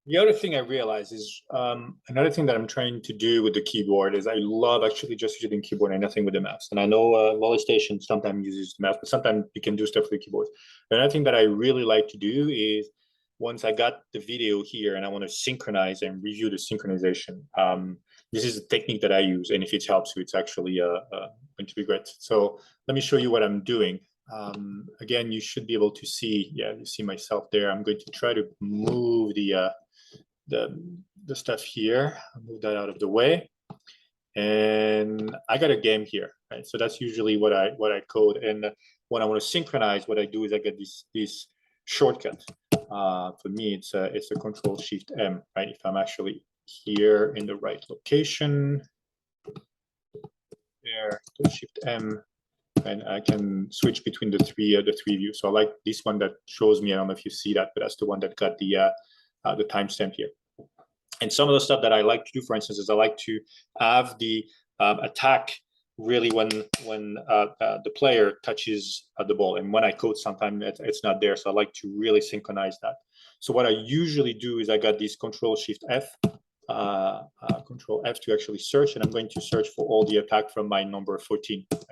The other thing I realize is another thing that I'm trying to do with the keyboard is I love actually just using keyboard and nothing with the mouse. And I know Volleystation sometimes uses the mouse, but sometimes you can do stuff with the keyboard. Another thing that I really like to do is once I got the video here and I want to synchronize and review the synchronization, this is a technique that I use. And if it helps you, it's actually going to be great. So let me show you what I'm doing. Again, you should be able to see, yeah, you see myself there. I'm going to try to move the stuff here. I'll move that out of the way. And I got a game here, right? So that's usually what I code. And when I want to synchronize, what I do is I get this shortcut. For me, it's a Control-Shift-M, right? If I'm actually here in the right location, there, Shift-M, and I can switch between the three views. So I like this one that shows me. I don't know if you see that, but that's the one that got the timestamp here. And some of the stuff that I like to do, for instance, is I like to have the attack really when the player touches the ball. And when I code, sometimes it's not there. So I like to really synchronize that. So what I usually do is I got this Control-Shift-F, Control-F to actually search. And I'm going to search for all the attack from my number 14. Right?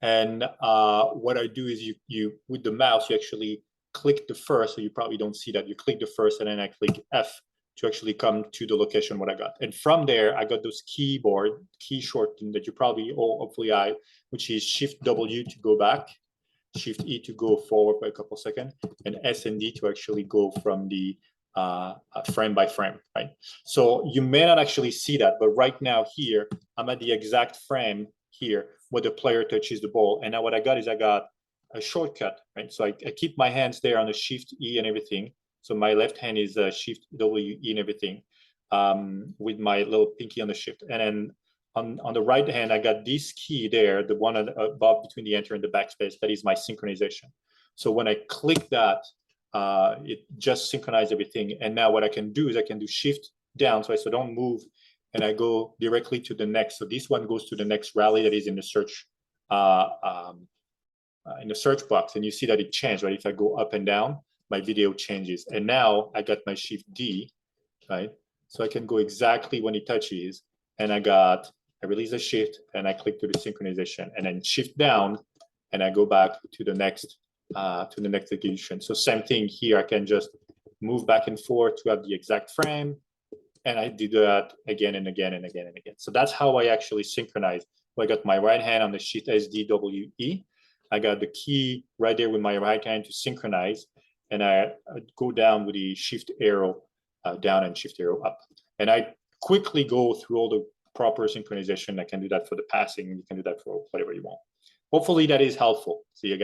And what I do is you with the mouse, you actually click the first, so you probably don't see that. You click the first and then I click F to actually come to the location what I got. And from there, I got those key shortcut that you probably all hopefully which is Shift W to go back, Shift E to go forward by a couple of seconds, and S and D to actually go from the frame by frame, right? So you may not actually see that, but right now here, I'm at the exact frame here where the player touches the ball. And now what I got is I got a shortcut, right? So I keep my hands there on the Shift E and everything. So my left hand is Shift W, E and everything with my little pinky on the Shift. And then on the right hand, I got this key there, the one above between the enter and the backspace. That is my synchronization. So when I click that, it just synchronizes everything. And now what I can do is I can do Shift down, so I don't move, and I go directly to the next. So this one goes to the next rally that is in the search box, and you see that it changed, right? If I go up and down, my video changes. And now I got my Shift D, right? So I can go exactly when it touches, and I release the Shift and I click to the synchronization, and then Shift down, and I go back to the next execution. So same thing here, I can just move back and forth to have the exact frame. And I did that again and again and again and again. So that's how I actually synchronize. I got my right hand on the Shift SDWE. I got the key right there with my right hand to synchronize. And I go down with the Shift arrow down and Shift arrow up. And I quickly go through all the proper synchronization. I can do that for the passing. You can do that for whatever you want. Hopefully that is helpful. See you guys.